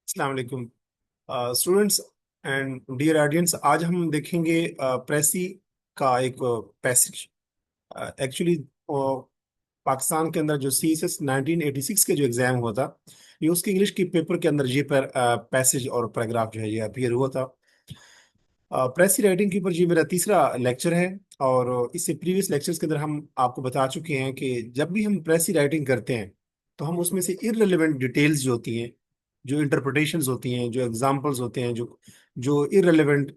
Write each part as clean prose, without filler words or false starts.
अस्सलाम वालेकुम students and dear audience. आज हम देखेंगे प्रेसी का एक पैसेज। एक्चुअली पाकिस्तान के अंदर जो CSS 1986 के जो एग्जाम हुआ था, ये उसके इंग्लिश के पेपर के अंदर ये पैसेज और पैराग्राफ जो है ये अपीयर हुआ था। प्रेसी राइटिंग के ऊपर ये मेरा तीसरा लेक्चर है। और इससे प्रीवियस लेक्चर्स के अंदर हम आपको बता चुके हैं कि जब भी हम प्रेसी राइटिंग करते हैं तो हम उसमें से इररिलेवेंट डिटेल्स जो होती हैं, जो इंटरप्रिटेशंस होती हैं, जो एग्जांपल्स होते हैं, जो जो इररिलेवेंट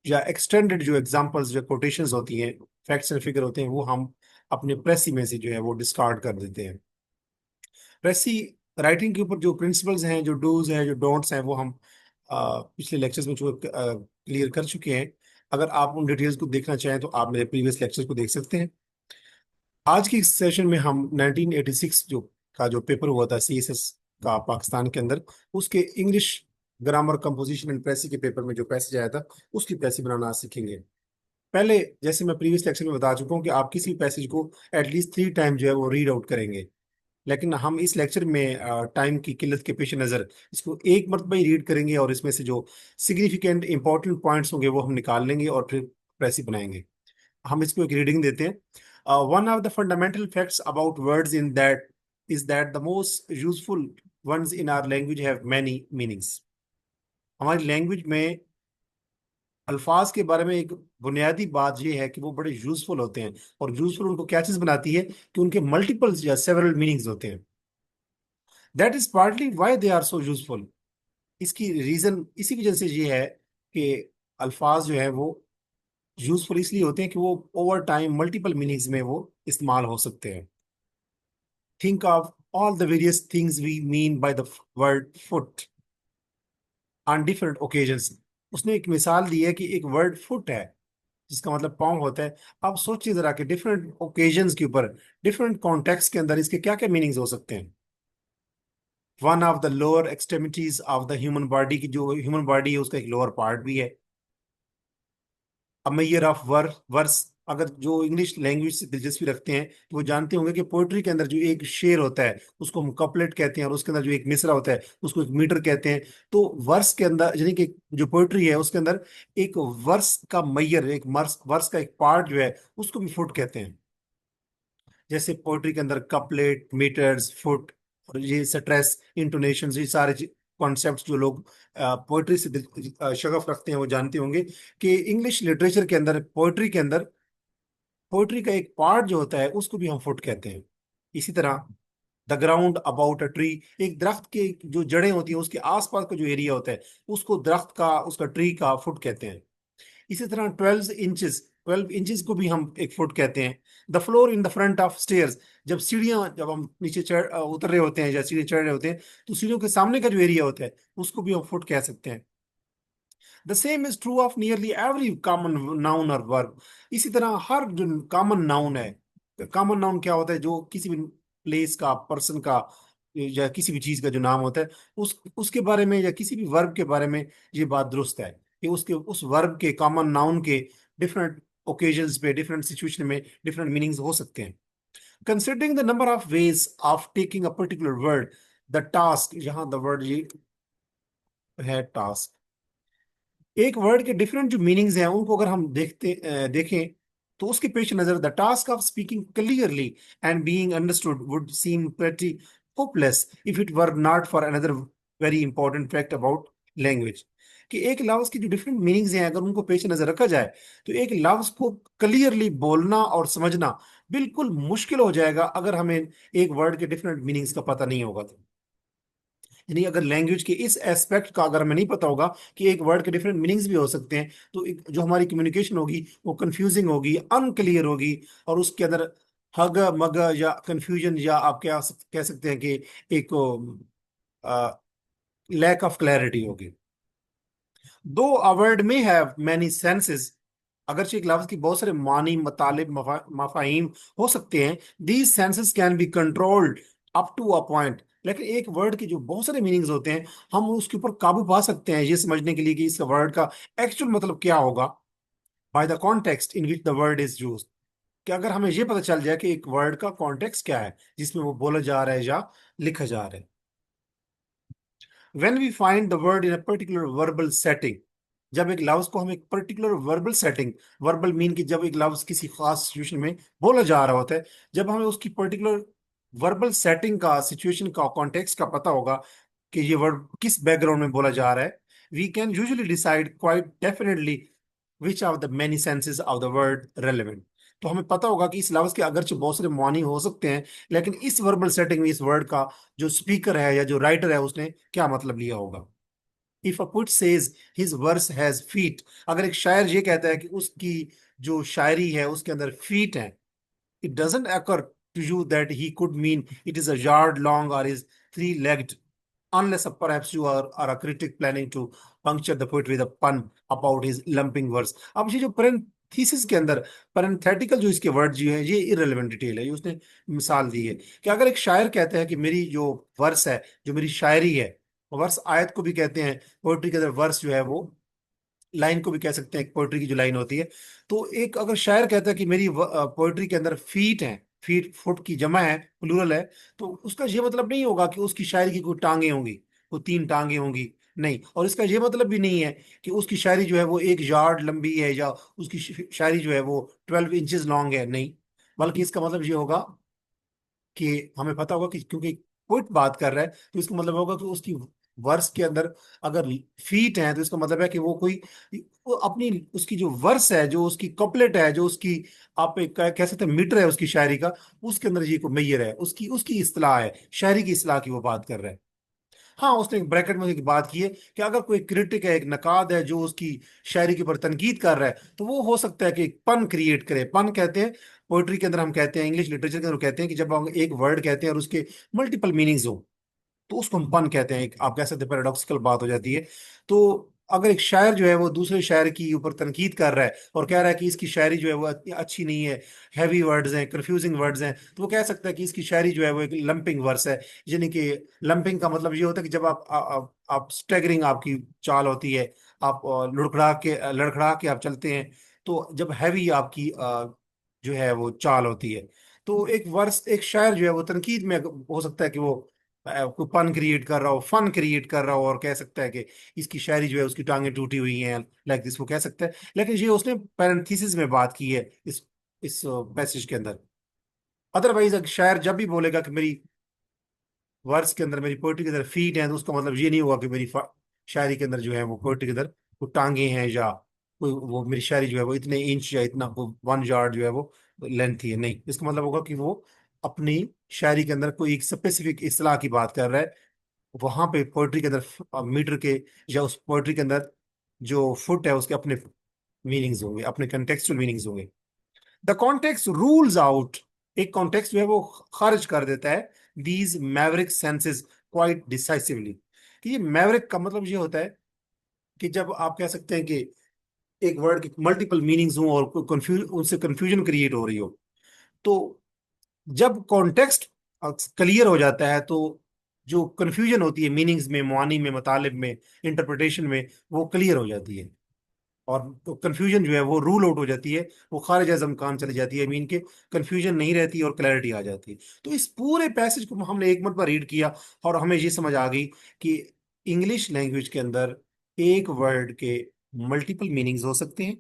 या एक्सटेंडेड जो एग्जांपल्स या कोटेशंस होती हैं, फैक्ट्स एंड फिगर होते हैं, वो हम अपने प्रेसी में से जो है वो डिस्कार्ड कर देते हैं। प्रेसी राइटिंग के ऊपर जो प्रिंसिपल्स हैं, जो डूज हैं, जो डोंट्स हैं, वो हम पिछले लेक्चर्स में जो क्लियर कर चुके हैं। अगर आप उन डिटेल्स को देखना चाहें तो आप मेरे प्रीवियस लेक्चर्स को देख सकते हैं। आज की इस सेशन में हम 1986 जो पेपर हुआ था CSS का पाकिस्तान के अंदर, उसके इंग्लिश ग्रामर कंपोजिशन एंड प्रेसी के पेपर में जो पैसेज आया था, उसकी प्रेसी बनाना आज सीखेंगे। पहले जैसे मैं प्रीवियस लेक्चर में बता चुका हूँ कि आप किसी पैसेज को एटलीस्ट 3 टाइम जो है वो रीड आउट करेंगे। लेकिन हम इस लेक्चर में टाइम की किल्लत के पेश नज़र इसको एक मरतबा ही रीड करेंगे और इसमें से जो सिग्निफिकेंट इंपॉर्टेंट पॉइंट्स होंगे वो हम निकाल लेंगे और फिर प्रेसी बनाएंगे। हम इसको एक रीडिंग देते हैं। One of the fundamental facts about words in that is that the most useful ones in our language have many meanings। हमारी लैंग्वेज में अल्फाज के बारे में एक बुनियादी बात यह है कि वो बड़े यूजफुल होते हैं। और यूजफुल उनको क्या चीज बनाती है कि उनके मल्टीपल्स या सेवरल मीनिंग्स होते हैं। That is partly why they are so useful. इसकी रीजन इसी वजह से ये है कि अल्फाज जो है वो यूजफुल इसलिए होते हैं कि वो ओवर टाइम मल्टीपल मीनिंग्स में वो इस्तेमाल हो सकते हैं। Think of all the various things we mean by the word foot on different occasions. उसने एक मिसाल दी है कि एक वर्ड फुट है जिसका मतलब पाँव होता है। अब सोचिए जरा कि डिफरेंट ओकेजन्स के ऊपर, डिफरेंट कॉन्टेक्स्ट के अंदर इसके क्या क्या मीनिंग्स हो सकते हैं। One of the lower extremities of the human body की जो ह्यूमन बॉडी है उसका एक लोअर पार्ट भी है। अ मेयर ऑफ वर्स। अगर जो इंग्लिश लैंग्वेज से दिलचस्पी रखते हैं तो वो जानते होंगे कि पोइट्री के अंदर जो एक शेर होता है उसको हम कपलेट कहते हैं, और उसके अंदर जो एक मिसरा होता है उसको एक मीटर कहते हैं। तो वर्स के अंदर यानी कि जो पोइट्री है उसके अंदर एक वर्स का मैयर, एक वर्स वर्स का एक पार्ट जो है उसको भी फुट कहते हैं। जैसे पोइट्री के अंदर कपलेट, मीटर्स, फुट और ये स्ट्रेस, इंटोनेशन, ये सारे कॉन्सेप्ट्स जो लोग पोइट्री से शगफ रखते हैं वो जानते होंगे कि इंग्लिश लिटरेचर के अंदर, पोइट्री के अंदर, पोइट्री का एक पार्ट जो होता है उसको भी हम फुट कहते हैं। इसी तरह the ground about a tree, एक दरख्त के जो जड़ें होती हैं उसके आसपास का जो एरिया होता है उसको दरख्त का, उसका ट्री का फुट कहते हैं। इसी तरह 12 इंचेस, 12 इंचेस को भी हम एक फुट कहते हैं। The floor in the front of stairs, जब हम नीचे उतर रहे होते हैं या सीढ़ी चढ़ रहे होते हैं तो सीढ़ियों के सामने का जो एरिया होता है उसको भी हम फुट कह सकते हैं। The same is true of nearly every common noun और वर्ब। इसी तरह हर जो कॉमन नाउन है, कॉमन नाउन क्या होता है, जो किसी भी प्लेस का, पर्सन का या किसी भी चीज का जो नाम होता है, उसके बारे में या किसी भी वर्ब के बारे में ये बात दुरुस्त है कि उसके उस वर्ब के, कॉमन नाउन के डिफरेंट ओकेजन्स पे, डिफरेंट सिचुएशन में डिफरेंट मीनिंग्स हो सकते हैं। Considering the number of ways of taking a particular word, the task, यहाँ द वर्ड ये है टास्क। एक वर्ड के डिफरेंट जो मीनिंग्स हैं उनको अगर हम देखें तो उसके पेश नजर the task of speaking clearly and being understood would seem pretty hopeless if it were not for another very important fact about language. कि एक लफ्ज की जो डिफरेंट मीनिंग्स हैं अगर उनको पेश नजर रखा जाए तो एक लफ्ज को क्लियरली बोलना और समझना बिल्कुल मुश्किल हो जाएगा अगर हमें एक वर्ड के डिफरेंट मीनिंग्स का पता नहीं होगा तो। यानी अगर लैंग्वेज के इस एस्पेक्ट का अगर हमें नहीं पता होगा कि एक वर्ड के डिफरेंट मीनिंग्स भी हो सकते हैं, तो जो हमारी कम्युनिकेशन होगी वो कंफ्यूजिंग होगी, अनक्लियर होगी। और उसके अंदर हग मग या कंफ्यूजन, या आप क्या कह सकते हैं कि एक लैक ऑफ क्लैरिटी होगी। दो अ वर्ड में हैव मैनी सेंसेस, अगरचे एक लफ्ज की बहुत सारे मानी, मतलब, मफाहिम हो सकते हैं, these senses can be controlled up to a point. लेकिन एक वर्ड के जो बहुत सारे मीनिंग्स होते हैं हम उसके ऊपर काबू पा सकते हैं ये समझने के लिए कि इसका वर्ड का एक्चुअल मतलब क्या होगा, by the context in which the word is use. कि अगर हमें ये पता चल जाए कि एक वर्ड का कॉन्टेक्स्ट क्या है जिसमें वो बोला जा रहा है या लिखा जा रहा है। When we find the word in a particular verbal setting, जब एक लफ्ज को हम एक particular verbal setting, verbal mean कि जब एक लफ्ज किसी खास सिचुएशन में बोला जा रहा होता है, जब हमें उसकी पर्टिकुलर वर्बल सेटिंग का, सिचुएशन का, कॉन्टेक्स्ट का पता होगा कि ये वर्ड किस बैकग्राउंड में बोला जा रहा है, we can usually decide quite definitely which are the many senses of the word relevant. तो हमें पता होगा कि इस लफ्ज के अगरचे बहुत सारे मानी हो सकते हैं, लेकिन इस वर्बल सेटिंग में इस वर्ड का जो स्पीकर है या जो राइटर है उसने क्या मतलब लिया होगा। If a poet says his verse has feet, अगर एक शायर ये कहता है कि उसकी जो शायरी है उसके अंदर फीट है, it doesn't occur to you that he could mean it is a yard long or is three-legged, unless perhaps you are a critic planning to puncture the poetry with a pun about his lumping verse। अब ये जो thesis के अंदर parenthetical जो इसके word जो है, ये इरेलीवेंट डिटेल है, ये उसने मिसाल दी है कि अगर एक शायर कहता है कि मेरी जो वर्स है, जो मेरी शायरी है, वर्स आयत को भी कहते हैं, पोएट्री के अंदर वर्स जो है वो लाइन को भी कह सकते हैं, पोएट्री की जो लाइन होती है। तो एक अगर शायर कहता है कि मेरी पोएट्री के अंदर फीट है, फीट फुट की जमा है, प्लूरल है, तो उसका ये मतलब नहीं होगा कि उसकी शायरी की कोई टांगे होंगी, वो तीन टांगे होंगी, नहीं। और इसका ये मतलब भी नहीं है कि उसकी शायरी जो है वो 1 यार्ड लंबी है, या उसकी शायरी जो है वो 12 इंचेस लॉन्ग है, नहीं। बल्कि इसका मतलब ये होगा कि हमें पता होगा कि क्योंकि पोइट बात कर रहा है, तो इसका मतलब होगा कि उसकी वर्स के अंदर अगर फीट है, तो इसका मतलब है कि वो कोई, वो अपनी उसकी जो वर्स है, जो उसकी कपलेट है, जो उसकी आप एक कह सकते हैं मीटर है उसकी शायरी का, उसके अंदर ये को मैयर है, उसकी उसकी इस्तेलाह है, शायरी की इस्तेलाह की वो बात कर रहा है। हाँ, उसने एक ब्रैकेट में एक बात की है कि अगर कोई क्रिटिक है, एक नकाद है, जो उसकी शायरी के ऊपर तनकीद कर रहा है, तो वो हो सकता है कि एक पन क्रिएट करे। पन कहते हैं पोइट्री के अंदर, हम कहते हैं इंग्लिश लिटरेचर के अंदर कहते हैं कि जब हम एक वर्ड कहते हैं और उसके मल्टीपल मीनिंग्स हो, तो उसको हम पन कहते हैं। एक आप कह सकते हैं पैराडॉक्सिकल बात हो जाती है। तो अगर एक शायर जो है वो दूसरे शायर की ऊपर तनकीद कर रहा है और कह रहा है कि इसकी शायरी जो है वो अच्छी नहीं है, हैवी वर्ड्स हैं, कंफ्यूजिंग वर्ड्स हैं, तो वो कह सकता है कि इसकी शायरी जो है वो एक लंपिंग वर्स है। यानी कि लंपिंग का मतलब ये होता है कि जब आप स्टैगरिंग आपकी चाल होती है, आप लड़खड़ा के आप चलते हैं, तो जब हैवी आपकी जो है वो चाल होती है, तो एक वर्स, एक शायर जो है वो तनकीद में हो सकता है कि वो कोई पन क्रिएट कर रहा हो, फन क्रिएट कर रहा हो, और कह सकता है कि इसकी शायरी जो है उसकी टांगें टूटी हुई हैं, लाइक दिस, वो कह सकता है। लेकिन ये उसने पैरेंथेसिस में बात की है इस पैसेज के अंदर। अदरवाइज अगर शायर जब भी बोलेगा कि मेरी वर्स के अंदर, मेरी पोइट्री के अंदर फीट है, तो उसका मतलब ये नहीं हुआ कि मेरी शायरी के अंदर जो है वो पोइट्री के अंदर वो टांगे हैं, या कोई वो मेरी शायरी जो है वो इतने इंच या इतना 1 यार्ड जो है वो लेंथ ही है, नहीं। इसका मतलब होगा कि वो अपनी शायरी के अंदर कोई एक स्पेसिफिक इस्तेलाह की बात कर रहा है। वहां पे पोइट्री के अंदर मीटर के, या उस पोइट्री के अंदर जो फुट है उसके अपने मीनिंग्स होंगे, अपने कंटेक्चुअल मीनिंग्स होंगे। द कॉन्टेक्स्ट रूल्स आउट, एक कॉन्टेक्स्ट जो है वो खारिज कर देता है these Maverick senses quite decisively. कि ये मैवरिक का मतलब ये होता है कि जब आप कह सकते हैं कि एक वर्ड की मल्टीपल मीनिंग्स हो और कंफ्यूज, उनसे कंफ्यूजन क्रिएट हो रही हो, तो जब कॉन्टेक्स्ट क्लियर हो जाता है, तो जो कंफ्यूजन होती है मीनिंग्स में, मानी में, मतलब में, इंटरप्रिटेशन में, वो क्लियर हो जाती है। और तो कंफ्यूजन जो है वो रूल आउट हो जाती है, वो खारिज अज़ इम्कान चली जाती है, मीन के कंफ्यूजन नहीं रहती और क्लैरिटी आ जाती है। तो इस पूरे पैसेज को हमने एक मरतबा रीड किया और हमें ये समझ आ गई कि इंग्लिश लैंग्वेज के अंदर एक वर्ड के मल्टीपल मीनिंग्स हो सकते हैं,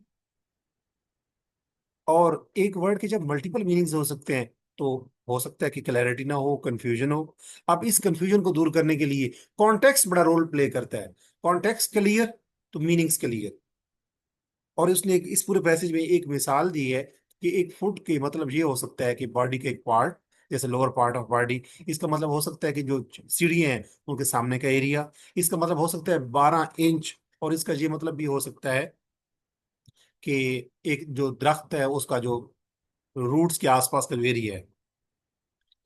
और एक वर्ड के जब मल्टीपल मीनिंग्स हो सकते हैं, तो हो सकता है कि क्लैरिटी ना हो, कंफ्यूजन हो। अब इस कंफ्यूजन को दूर करने के लिए कॉन्टेक्स्ट बड़ा रोल प्ले करता है। कॉन्टेक्स्ट क्लियर तो मीनिंग्स क्लियर। और उसने इस पूरे पैसेज में एक मिसाल दी है कि एक फुट के मतलब ये हो सकता है कि बॉडी के एक पार्ट, जैसे लोअर पार्ट ऑफ बॉडी। इसका मतलब हो सकता है कि जो सीढ़ियाँ हैं उनके सामने का एरिया। इसका मतलब हो सकता है 12 इंच। और इसका ये मतलब भी हो सकता है कि एक जो दरख्त है उसका जो रूट्स के आसपास का एरिया है।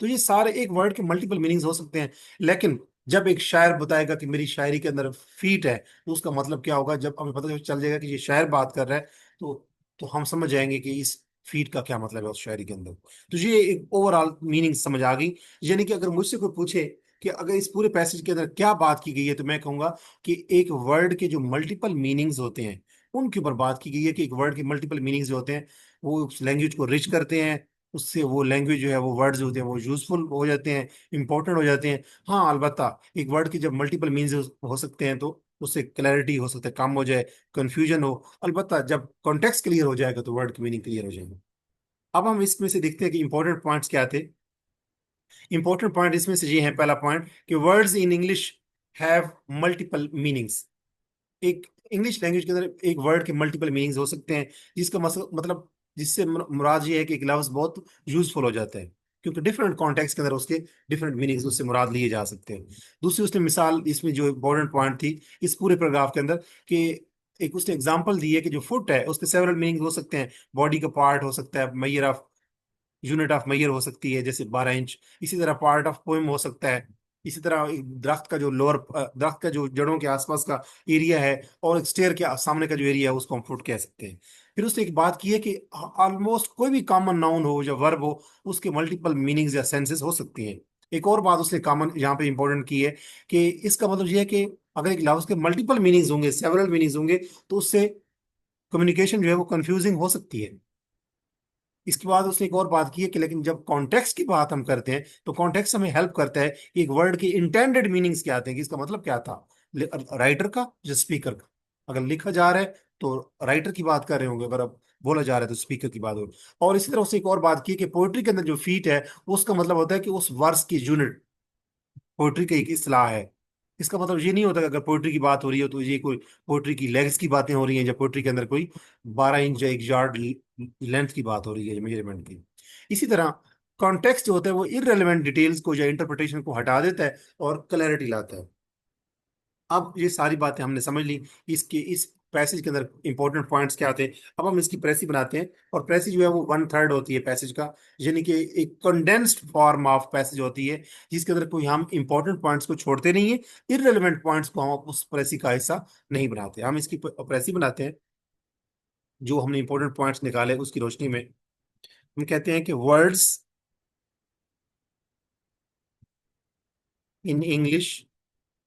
तो ये सारे एक वर्ड के मल्टीपल मीनिंग्स हो सकते हैं। लेकिन जब एक शायर बताएगा कि मेरी शायरी के अंदर फीट है, तो उसका मतलब क्या होगा, जब हमें पता चल जाएगा कि ये शायर बात कर रहा है, तो हम समझ जाएंगे कि इस फीट का क्या मतलब है उस शायरी के अंदर। तो ये एक ओवरऑल मीनिंग समझ आ गई। यानी कि अगर मुझसे कोई पूछे कि अगर इस पूरे पैसेज के अंदर क्या बात की गई है, तो मैं कहूंगा कि एक वर्ड के जो मल्टीपल मीनिंग्स होते हैं उनके ऊपर बात की गई है, कि एक वर्ड के मल्टीपल मीनिंग्स जो होते हैं वो उस लैंग्वेज को रिच करते हैं, उससे वो लैंग्वेज जो है, वो वर्ड्स होते हैं वो यूजफुल हो जाते हैं, इंपॉर्टेंट हो जाते हैं। हाँ अलबत्ता एक वर्ड के जब मल्टीपल मीन्स हो सकते हैं तो उससे क्लैरिटी हो सकता है कम हो जाए, कंफ्यूजन हो। अलबत्ता जब कॉन्टेक्स्ट क्लियर हो जाएगा तो वर्ड की मीनिंग क्लियर हो जाएगी। अब हम इसमें से देखते हैं कि इंपॉर्टेंट पॉइंट्स क्या थे। इंपॉर्टेंट पॉइंट इसमें से ये है, पहला पॉइंट कि words in English have multiple meanings. एक इंग्लिश लैंग्वेज के अंदर एक वर्ड के मल्टीपल मीनिंग्स हो सकते हैं, जिसका मतलब जिससे मुराद ये है कि एक लफ्ज बहुत यूजफुल हो जाता है, क्योंकि डिफरेंट कॉन्टेक्स्ट के अंदर उसके डिफरेंट मीनिंग्स उससे मुराद लिए जा सकते हैं। दूसरी उसने मिसाल इसमें जो इम्पोर्टेंट पॉइंट थी इस पूरे पैराग्राफ के अंदर, कि एक उसने एग्जांपल दी है कि जो फुट है उसके सेवरल मीनिंग्स हो सकते हैं। बॉडी का पार्ट हो सकता है, Maihar of unit of major हो सकती है जैसे 12 इंच। इसी तरह पार्ट ऑफ पोएम हो सकता है। इसी तरह एक दरख्त का जो लोअर, दरख्त का जो जड़ों के आसपास का एरिया है और एक स्टेयर के सामने का जो एरिया है उसको हम फुट कह सकते हैं। फिर उसने एक बात की है कि ऑलमोस्ट कोई भी कॉमन नाउन हो या वर्ब हो उसके मल्टीपल मीनिंग्स या सेंसेस हो सकती हैं। एक और बात उसने कॉमन यहाँ पे इंपॉर्टेंट की है कि इसका मतलब यह है कि अगर एक लफ्ज के मल्टीपल मीनिंग्स होंगे, सेवरल मीनिंग्स होंगे, तो उससे कम्युनिकेशन जो है वो कंफ्यूजिंग हो सकती है। इसके बाद उसने एक और बात की है कि लेकिन जब कॉन्टेक्स्ट की बात हम करते हैं तो कॉन्टेक्स्ट हमें हेल्प करता है कि एक वर्ड के इंटेंडेड मीनिंग्स क्या आते हैं, कि इसका मतलब क्या था, राइटर का या स्पीकर का। अगर लिखा जा रहा है तो राइटर की बात कर रहे होंगे, अगर अब बोला जा रहा है तो स्पीकर की बात होगी। और इसी तरह उसने एक और बात की कि पोइट्री के अंदर जो फीट है उसका मतलब होता है कि उस वर्स की यूनिट। पोइट्री का एक इस्तेलाह है। इसका मतलब ये नहीं होता कि अगर पोइट्री की बात हो रही हो तो ये कोई पोइट्री की लेग्स की बातें हो रही हैं, या पोइट्री के अंदर कोई 12 इंच या 1 यार्ड लेंथ की बात हो रही है मेजरमेंट की। इसी तरह कॉन्टेक्स्ट जो होता है वो इररेलेवेंट डिटेल्स को या इंटरप्रिटेशन को हटा देता है और क्लैरिटी लाता है। अब ये सारी बातें हमने समझ ली। इसके इस पैसेज के अंदर इंपॉर्टेंट पॉइंट्स क्या थे। अब हम इसकी प्रेसी बनाते हैं, और प्रेसी जो है वो 1/3 होती है पैसेज का, यानी कि एक कंडेंस्ड फॉर्म ऑफ पैसेज होती है, जिसके अंदर कोई हम इंपॉर्टेंट पॉइंट्स को छोड़ते नहीं है, इररेलेवेंट पॉइंट्स को हम उस प्रेसी का हिस्सा नहीं बनाते। हम इसकी प्रेसी बनाते हैं जो हमने इंपॉर्टेंट पॉइंट्स निकाले उसकी रोशनी में। हम कहते हैं कि वर्ड्स इन इंग्लिश,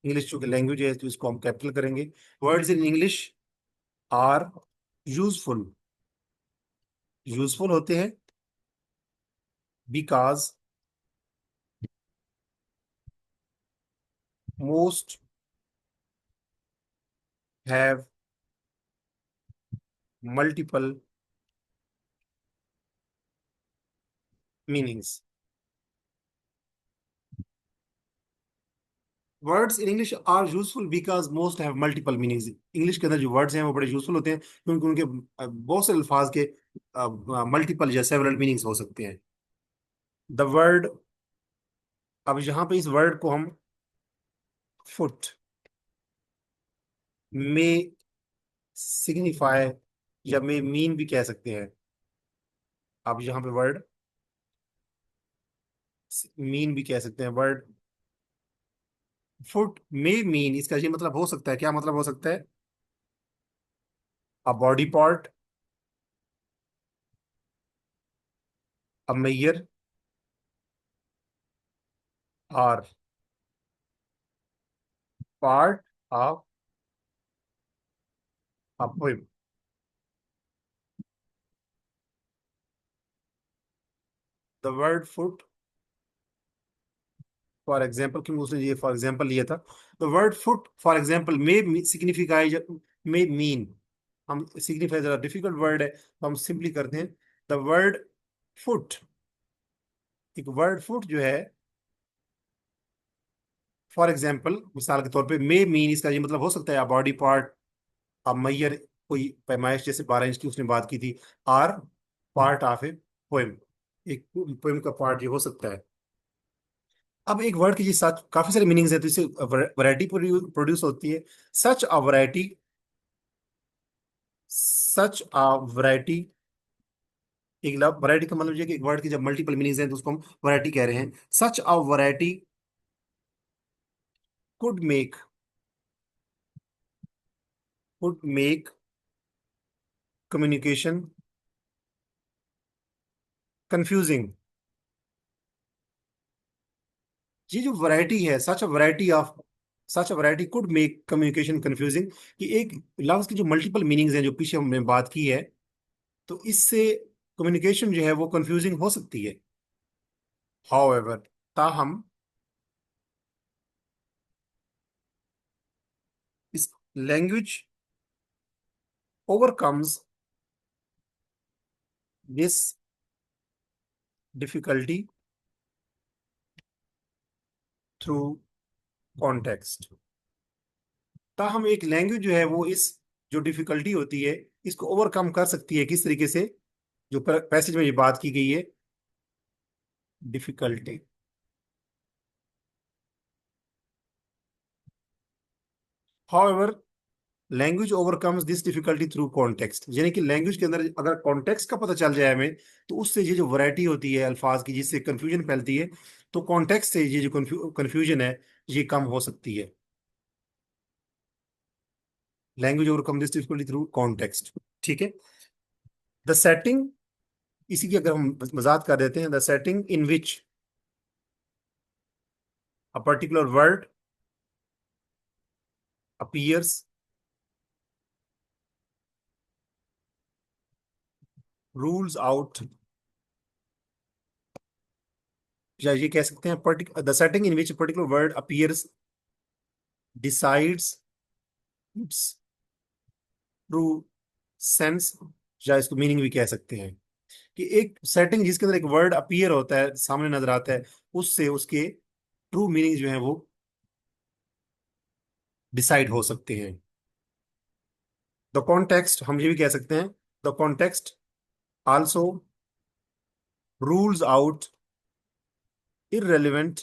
इंग्लिश चूंकि लैंग्वेज है तो इसको हम कैपिटल करेंगे। Words in English are useful, useful होते हैं because most have multiple meanings. Words in English are useful because most have multiple meanings. English के अंदर जो वर्ड्स हैं वो बड़े यूजफुल होते हैं क्योंकि उनके बहुत से अल्फाज के मल्टीपल या सेवरल मीनिंग्स हो सकते हैं। द वर्ड, अब यहाँ पे इस वर्ड को हम फुट में सिग्निफाई या में मीन भी कह सकते हैं। अब यहाँ पे वर्ड मीन भी कह सकते हैं। वर्ड फुट में मीन, इसका ये मतलब हो सकता है, क्या मतलब हो सकता है, a body part, a mayor, और part of a poem. The word foot for example, क्योंकि उसने ये फॉर एग्जाम्पल लिया था। The word foot for example may signify, may mean, हम सिग्निफाई जरा डिफिकल्ट वर्ड है तो हम सिंपली करते हैं द वर्ड फुट। एक वर्ड फुट जो है फॉर एग्जाम्पल मिसाल के तौर पे मे मीन, इसका ये मतलब हो सकता है बॉडी पार्ट, अब मैयर कोई पैमाइश जैसे 12 इंच की उसने बात की थी, are part of a poem, एक पोएम का पार्ट ये हो सकता है। अब एक वर्ड के जी साथ काफी सारे मीनिंग्स है तो इससे वैरायटी प्रोड्यूस होती है। Such a variety, such a variety, एक वैरायटी का मतलब ये कि एक वर्ड की जब मल्टीपल मीनिंग्स हैं तो उसको हम वैरायटी कह रहे हैं। Such a variety could make, could make communication confusing. ये जो वैरायटी है, such a variety of, such a variety could make communication confusing, कि एक लफ्ज की जो मल्टीपल मीनिंग्स हैं जो पीछे हमने बात की है, तो इससे कम्युनिकेशन जो है वो कंफ्यूजिंग हो सकती है। हाउएवर, ताहम, इस language overcomes this difficulty through context. ताहम एक लैंग्वेज जो है वो इस जो डिफिकल्टी होती है इसको ओवरकम कर सकती है, किस तरीके से? जो पैसेज में ये बात की गई है, difficulty. However, language overcomes this difficulty through context, यानी कि लैंग्वेज के अंदर अगर कॉन्टेक्स्ट का पता चल जाए हमें, तो उससे ये जो वैरायटी होती है अल्फाज की जिससे कंफ्यूजन फैलती है, तो कॉन्टेक्स्ट से ये जो कंफ्यूजन है ये कम हो सकती है। Language overcome this difficulty through context. ठीक है। द सेटिंग, इसी की अगर हम वजाहत कर देते हैं, the setting in which a particular word appears rules out, या ये कह सकते हैं the setting in which particular word appears decides it's true sense, या इसको मीनिंग भी कह सकते हैं कि एक सेटिंग जिसके अंदर एक वर्ड अपीयर होता है, सामने नजर आता है, उससे उसके ट्रू मीनिंग जो है वो डिसाइड हो सकते हैं। द कॉन्टेक्स्ट, हम ये भी कह सकते हैं, the context also rules out irrelevant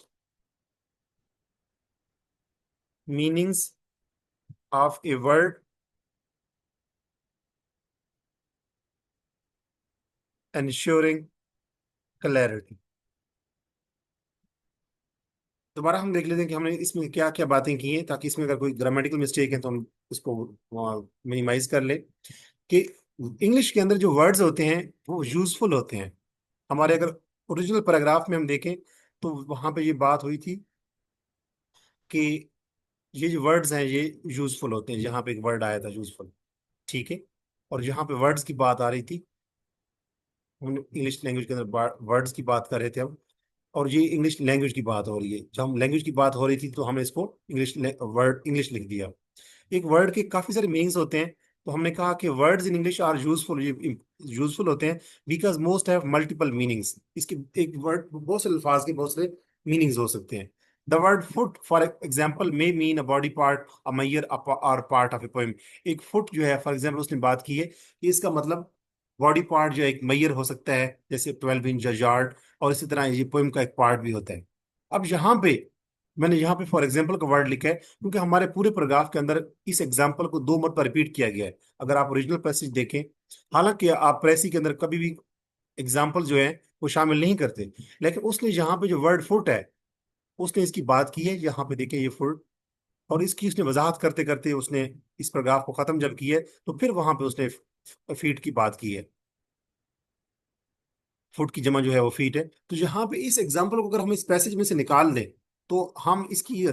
meanings of a word, ensuring clarity। दोबारा हम देख लेते हैं कि हमने इसमें क्या क्या बातें की हैं, ताकि इसमें अगर कोई ग्रामेटिकल मिस्टेक है तो हम उसको मिनिमाइज कर ले। कि इंग्लिश के अंदर जो वर्ड्स होते हैं वो यूजफुल होते हैं। हमारे अगर ओरिजिनल पैराग्राफ में हम देखें तो वहां पे ये बात हुई थी कि ये जो वर्ड्स हैं ये यूजफुल होते हैं, जहाँ पे एक वर्ड आया था यूजफुल। ठीक है। और यहाँ पे वर्ड्स की बात आ रही थी, हम इंग्लिश लैंग्वेज के अंदर वर्ड्स की बात कर रहे थे हम, और ये इंग्लिश लैंग्वेज की बात हो रही है। जब हम लैंग्वेज की बात हो रही थी तो हमने इसको इंग्लिश वर्ड इंग्लिश लिख दिया। एक वर्ड के काफी सारे मीनिंग्स होते हैं, तो हमने कहा कि words in English are useful, useful होते हैं because most have multiple meanings. इसके एक वर्ड बहुत से अल्फाज के बहुत सारे मीनिंग्स हो सकते हैं। The word foot for example may mean a body part, a mayor और पार्ट ऑफ ए पोएम। एक फुट जो है फॉर एग्जाम्पल उसने बात की है कि इसका मतलब बॉडी पार्ट जो है एक मैयर हो सकता है, जैसे 12 इंच या यार्ड, और इसी तरह ये पोएम का एक पार्ट भी होता है। अब यहाँ पे मैंने यहाँ पे फॉर एग्जाम्पल का वर्ड लिखा है क्योंकि हमारे पूरे पैराग्राफ के अंदर इस एग्जाम्पल को 2 मरतबा रिपीट किया गया है। अगर आप ओरिजिनल पैसेज देखें, हालांकि आप प्रेसी के अंदर कभी भी एग्जाम्पल जो है वो शामिल नहीं करते, लेकिन उसने यहाँ पे जो वर्ड फुट है उसने इसकी बात की है। यहाँ पे देखें ये फुट, और इसकी उसने वजाहत करते करते उसने इस पैराग्राफ को खत्म जब किया है तो फिर वहां पे उसने फीट की बात की है। फुट की जमा जो है वो फीट है। तो यहाँ पे इस एग्जाम्पल को अगर हम इस पैसेज में से निकाल दें तो हम इसकी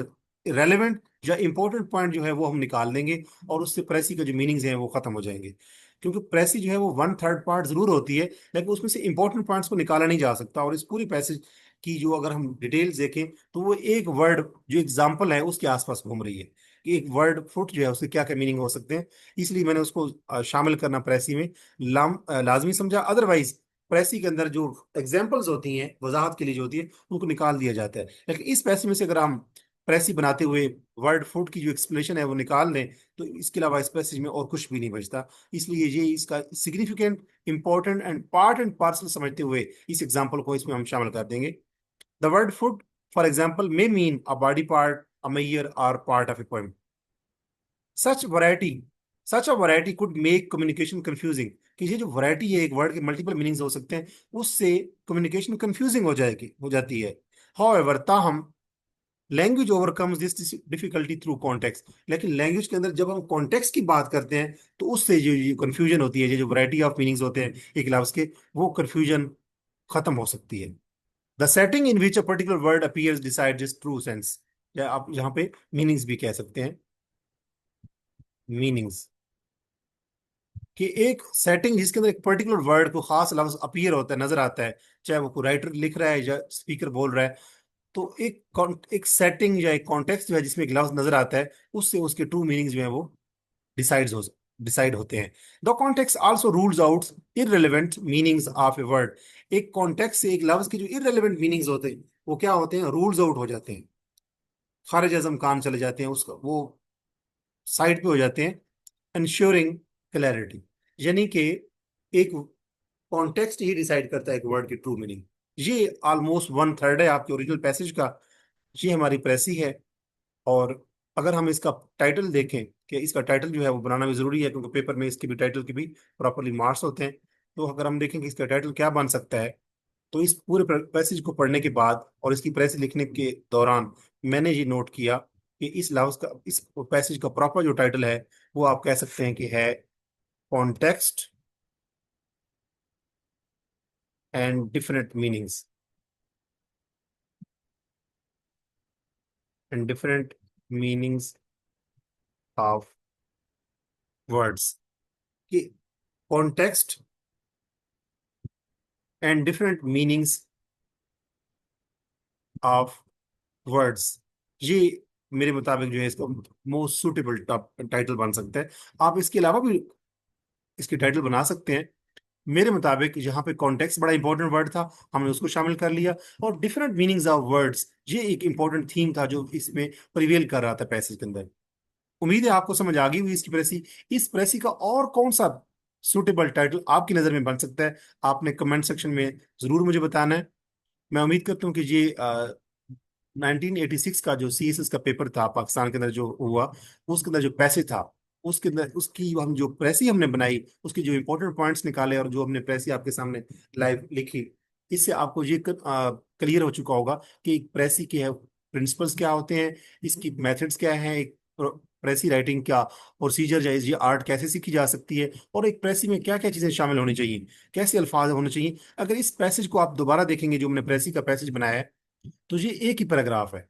रेलेवेंट या इंपॉर्टेंट पॉइंट जो है वो हम निकाल देंगे, और उससे प्रेसी का जो मीनिंग्स हैं वो खत्म हो जाएंगे। क्योंकि प्रेसी जो है वो 1/3 पार्ट जरूर होती है, लेकिन उसमें से इंपॉर्टेंट पॉइंट्स को निकाला नहीं जा सकता। और इस पूरी पैसेज की जो अगर हम डिटेल्स देखें तो वो एक वर्ड जो एग्जाम्पल है उसके आसपास घूम रही है कि एक वर्ड फुट जो है उसके क्या क्या मीनिंग हो सकते हैं। इसलिए मैंने उसको शामिल करना प्रेसी में लाजमी समझा। अदरवाइज प्रेसी के अंदर जो एग्जाम्पल्स होती हैं वजाहत के लिए जो होती है उनको निकाल दिया जाता है। लेकिन इस पैसे में से अगर हम प्रेसी बनाते हुए वर्ड फूड की जो एक्सप्लेनेशन है वो निकाल लें तो इसके अलावा इस पैसेज में और कुछ भी नहीं बचता। इसलिए ये इसका significant, important and part and parcel समझते हुए इस एग्जाम्पल को इसमें हम शामिल कर देंगे। The word food for example may mean a body part, a mayor और part of a poem. Such variety such a variety could make communication confusing, कि ये जो वैरायटी है एक वर्ड के मल्टीपल मीनिंग्स हो सकते हैं, उससे कम्युनिकेशन कंफ्यूजिंग हो जाती है। हाउएवर, ताहम language overcomes this difficulty through context. लेकिन लैंग्वेज के अंदर जब हम कॉन्टेक्स्ट की बात करते हैं तो उससे जो ये कंफ्यूजन होती है, ये जो वैरायटी ऑफ मीनिंग्स होते हैं एक लफ्ज के, वो कंफ्यूजन खत्म हो सकती है। The setting in which a particular word appears decide is true sense, या आप यहाँ पे मीनिंग्स भी कह सकते हैं, मीनिंग्स। कि एक सेटिंग जिसके अंदर एक पर्टिकुलर वर्ड को खास लफ्ज अपीयर होता है, नजर आता है, चाहे वो कोई राइटर लिख रहा है या स्पीकर बोल रहा है, तो एक सेटिंग या एक कॉन्टेक्स्ट जो है जिसमें एक लफ्ज नजर आता है, उससे उसके ट्रू मीनिंग्स जो है वो डिसाइड हो डिसाइड होते हैं। The context also rules out irrelevant meanings of a word. एक कॉन्टेक्स्ट से एक लफ्ज के जो इररिलेवेंट मीनिंग्स होते हैं वो क्या होते हैं, रूल्स आउट हो जाते हैं, खारिज अज़म काम चले जाते हैं, उसका वो साइड पे हो जाते हैं। इंश्योरिंग क्लैरिटी, यानी कि एक कॉन्टेक्स्ट ही डिसाइड करता है एक वर्ड की ट्रू मीनिंग। ये ऑलमोस्ट वन थर्ड है आपके ओरिजिनल पैसेज का। ये हमारी प्रेसी है। और अगर हम इसका टाइटल देखें, कि इसका टाइटल जो है वो बनाना भी जरूरी है, क्योंकि पेपर में इसके भी टाइटल के भी प्रॉपरली मार्क्स होते हैं। तो अगर हम देखें कि इसका टाइटल क्या बन सकता है, तो इस पूरे पैसेज को पढ़ने के बाद और इसकी प्रेस लिखने के दौरान मैंने ये नोट किया कि इस लफ्ज का, इस पैसेज का प्रॉपर जो टाइटल है वो आप कह सकते हैं कि है context and different meanings, and different meanings of words. कि context and different meanings of words, ये मेरे मुताबिक जो है इसका मोस्ट सुटेबल टाइटल बन सकता है। आप इसके अलावा भी इसकी टाइटल बना सकते हैं। मेरे मुताबिक यहाँ पे कॉन्टेक्स्ट बड़ा इंपॉर्टेंट वर्ड था, हमने उसको शामिल कर लिया। और डिफरेंट मीनिंग्स ऑफ वर्ड्स, ये एक इंपॉर्टेंट थीम था जो इसमें प्रिवेल कर रहा था पैसेज के अंदर। उम्मीद है आपको समझ आ गई हुई इसकी प्रेसी। इस प्रेसी का और कौन सा सुटेबल टाइटल आपकी नजर में बन सकता है, आपने कमेंट सेक्शन में जरूर मुझे बताना है। मैं उम्मीद करता हूँ कि ये 1986 का जो सीएसएस का पेपर था पाकिस्तान के अंदर जो हुआ, उसके अंदर जो पैसे था, उसके अंदर उसकी हम जो प्रेसी हमने बनाई, उसके जो इंपॉर्टेंट पॉइंट्स निकाले और जो हमने प्रेसी आपके सामने लाइव लिखी, इससे आपको ये क्लियर हो चुका होगा कि एक प्रेसी के प्रिंसिपल्स क्या होते हैं, इसकी मेथड्स क्या हैं, एक प्रेसी राइटिंग का प्रोसीजर या ये आर्ट कैसे सीखी जा सकती है, और एक प्रेसी में क्या क्या चीजें शामिल होनी चाहिए, कैसे अल्फाज होने चाहिए। अगर इस पैसेज को आप दोबारा देखेंगे जो हमने प्रेसी का पैसेज बनाया है, तो ये एक ही पैराग्राफ है,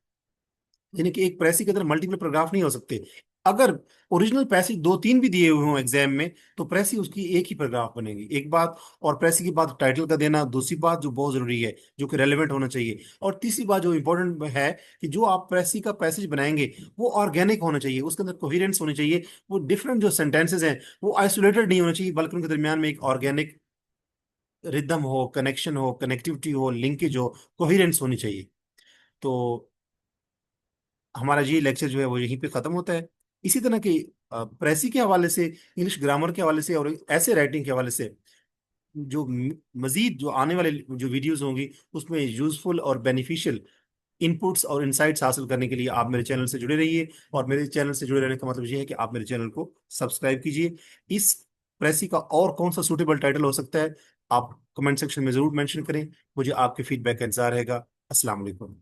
यानी कि एक प्रेसी के अंदर मल्टीपल पैराग्राफ नहीं हो सकते। अगर ओरिजिनल पैसेज दो तीन भी दिए हुए हों एग्जाम में, तो प्रेसी उसकी एक ही पैराग्राफ बनेगी, एक बात। और प्रेसी की बात टाइटल का देना, दूसरी बात जो बहुत जरूरी है, जो कि रेलेवेंट होना चाहिए, और तीसरी बात जो इंपॉर्टेंट है कि जो आप प्रेसी का पैसेज बनाएंगे वो ऑर्गेनिक होना चाहिए, उसके अंदर कोहिरेंस होनी चाहिए। वो डिफरेंट जो सेंटेंसेस हैं वो आइसोलेटेड नहीं होना चाहिए, बल्कि उनके दरमियान में एक ऑर्गेनिक रिदम हो, कनेक्शन हो, कनेक्टिविटी हो, लिंकेज हो, कोहिरेंस होनी चाहिए। तो हमारा ये लेक्चर जो है वो यहीं पे खत्म होता है। इसी तरह की प्रेसी के हवाले से, इंग्लिश ग्रामर के हवाले से और ऐसे राइटिंग के हवाले से जो मजीद जो आने वाले जो वीडियोस होंगी, उसमें यूजफुल और बेनिफिशियल इनपुट्स और इनसाइट्स हासिल करने के लिए आप मेरे चैनल से जुड़े रहिए। और मेरे चैनल से जुड़े रहने का मतलब ये है कि आप मेरे चैनल को सब्सक्राइब कीजिए। इस प्रेसी का और कौन सा सूटेबल टाइटल हो सकता है, आप कमेंट सेक्शन में जरूर मेंशन करें। मुझे आपके फीडबैक का इंतजार रहेगा। अस्सलाम वालेकुम।